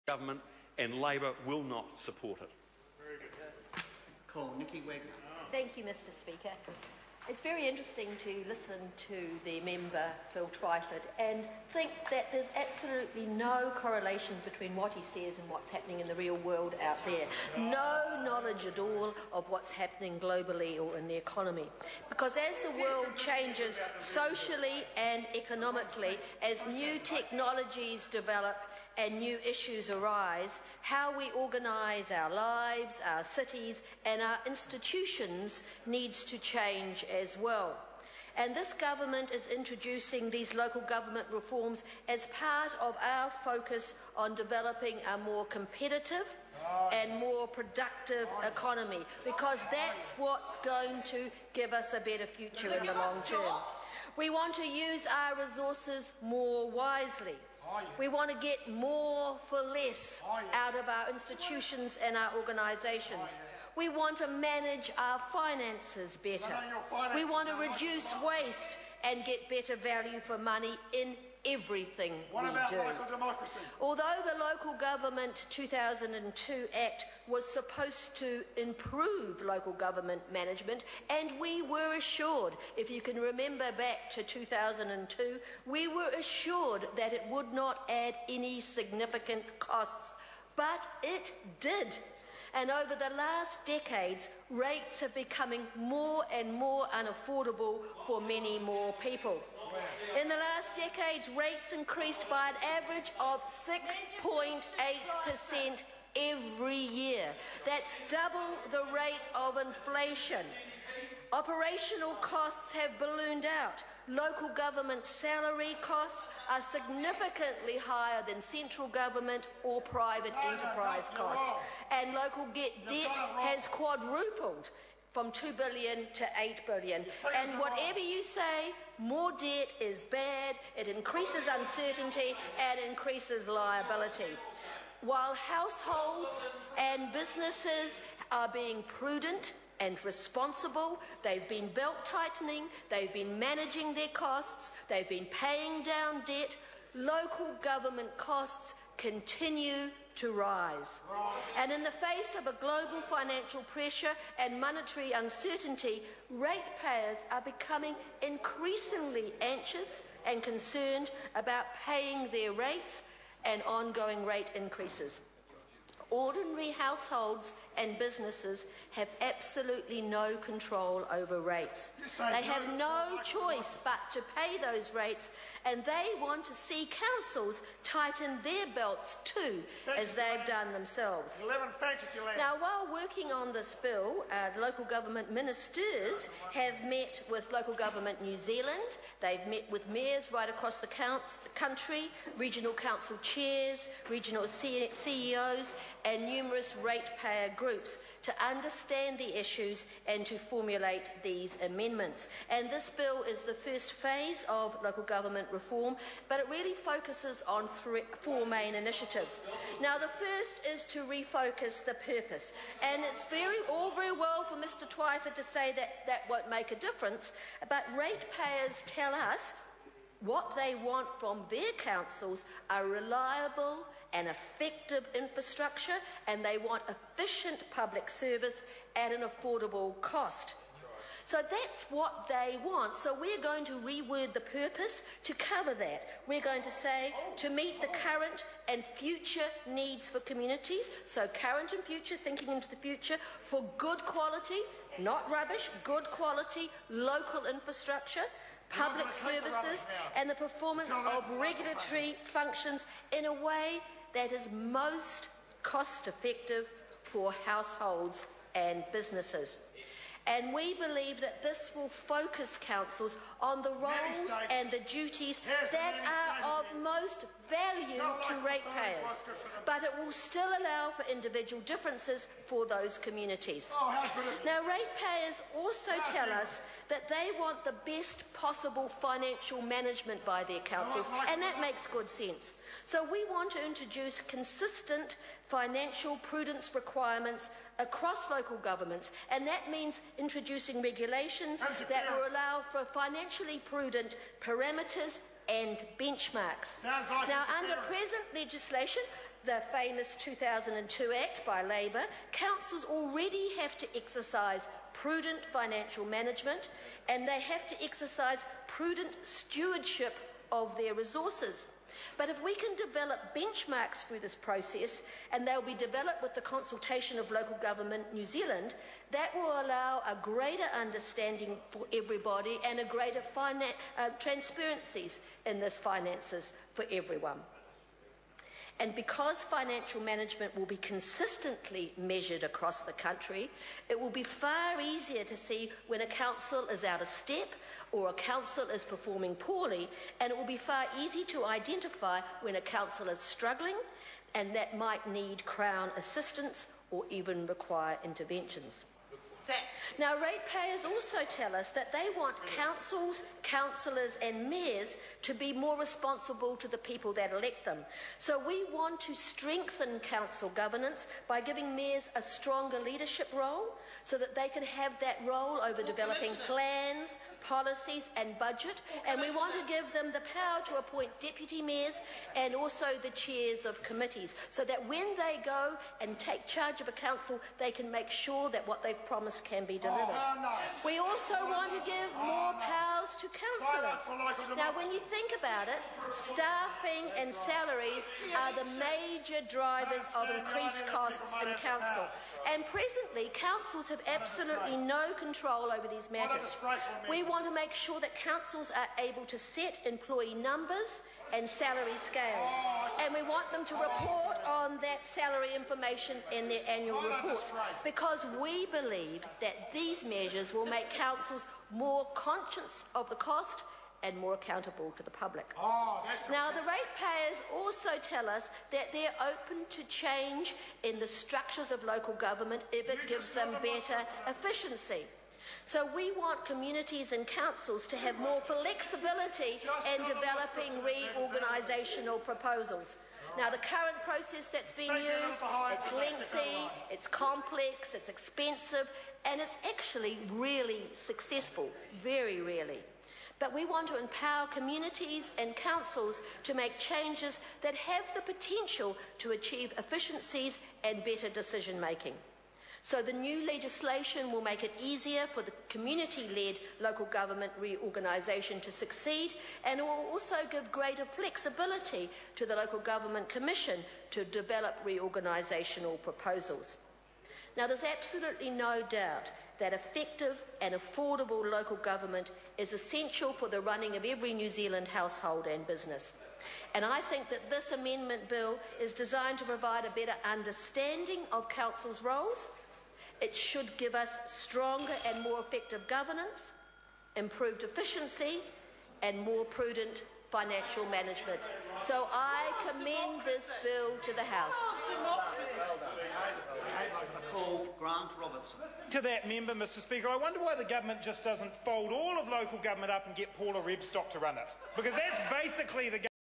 government, and Labor will not support it. Very good. Cool. Nikki Wagner. Thank you, Mr. Speaker. It's very interesting to listen to the member, Phil Twyford, and think that there's absolutely no correlation between what he says and what's happening in the real world out there. No knowledge at all of what's happening globally or in the economy. Because as the world changes socially and economically, as new technologies develop and new issues arise, how we organise our lives, our cities and our institutions needs to change as well. And this government is introducing these local government reforms as part of our focus on developing a more competitive and more productive economy, because that's what's going to give us a better future in the long term. We want to use our resources more wisely. We want to get more for less out of our institutions and our organisations. We want to manage our finances better. We want to reduce waste and get better value for money in everything we do. Local democracy? Although the Local Government 2002 Act was supposed to improve local government management, and we were assured, if you can remember back to 2002, we were assured that it would not add any significant costs, but it did. And over the last decades, rates are becoming more and more unaffordable for many more people. In the last decades, rates increased by an average of 6.8% every year. That's double the rate of inflation. Operational costs have ballooned out. Local government salary costs are significantly higher than central government or private enterprise costs. And local debt has quadrupled from $2 billion to $8 billion. And whatever you say, more debt is bad, it increases uncertainty and increases liability. While households and businesses are being prudent and responsible, they've been belt-tightening, they've been managing their costs, they've been paying down debt, local government costs continue to rise. And in the face of a global financial pressure and monetary uncertainty, ratepayers are becoming increasingly anxious and concerned about paying their rates and ongoing rate increases. Ordinary households and businesses have absolutely no control over rates. They have no choice but to pay those rates, and they want to see councils tighten their belts too, as they've done themselves. Now, while working on this bill, local government ministers have met with Local Government New Zealand, they've met with mayors right across the country, regional council chairs, regional CEOs, and numerous ratepayer groups to understand the issues and to formulate these amendments. And this bill is the first phase of local government reform, but it really focuses on four main initiatives. Now, the first is to refocus the purpose, and it's all very well for Mr. Twyford to say that that won't make a difference, but ratepayers tell us what they want from their councils are reliable and effective infrastructure, and they want efficient public service at an affordable cost. So that's what they want. So we're going to reword the purpose to cover that. We're going to say to meet the current and future needs for communities, so current and future, thinking into the future, for good quality, not rubbish, good quality local infrastructure, public services and the performance of regulatory functions in a way that is most cost-effective for households and businesses. And we believe that this will focus councils on the roles and the duties that are of most value to ratepayers, but it will still allow for individual differences for those communities. Now, ratepayers also tell us that they want the best possible financial management by their councils, and that makes good sense. So we want to introduce consistent financial prudence requirements across local governments, and that means introducing regulations that will allow for financially prudent parameters and benchmarks. Now, under present legislation, the famous 2002 Act by Labor, councils already have to exercise prudent financial management, and they have to exercise prudent stewardship of their resources. But if we can develop benchmarks through this process, and they'll be developed with the consultation of local government New Zealand, that will allow a greater understanding for everybody and a greater transparencies in this finances for everyone. And because financial management will be consistently measured across the country, it will be far easier to see when a council is out of step or a council is performing poorly, and it will be far easier to identify when a council is struggling and that might need Crown assistance or even require interventions. Now, ratepayers also tell us that they want councils, councillors and mayors to be more responsible to the people that elect them. So we want to strengthen council governance by giving mayors a stronger leadership role so that they can have that role over developing plans, policies and budget. And we want to give them the power to appoint deputy mayors and also the chairs of committees so that when they go and take charge of a council, they can make sure that what they've promised can be delivered. We also want to give more powers to councillors. Now, when you think about it, staffing and salaries are the major drivers of increased costs in council. And presently, councils have absolutely no control over these matters. We want to make sure that councils are able to set employee numbers and salary scales. And we want them to report on that salary information in their annual reports, because we believe that these measures will make councils more conscious of the cost and more accountable to the public. Now, the ratepayers also tell us that they're open to change in the structures of local government if it gives them better efficiency. So we want communities and councils to have more flexibility in developing reorganisational proposals. Now, the current process that's being used, it's lengthy, it's complex, it's expensive, and it's actually really successful, very rarely. But we want to empower communities and councils to make changes that have the potential to achieve efficiencies and better decision making. So the new legislation will make it easier for the community-led local government reorganisation to succeed, and it will also give greater flexibility to the Local Government Commission to develop reorganisational proposals. Now, there's absolutely no doubt that effective and affordable local government is essential for the running of every New Zealand household and business. And I think that this amendment bill is designed to provide a better understanding of council's roles. It should give us stronger and more effective governance, improved efficiency and more prudent financial management. So I commend this bill to the House. To that member, Mr Speaker, I wonder why the government just doesn't fold all of local government up and get Paula Rebstock to run it. Because that's basically the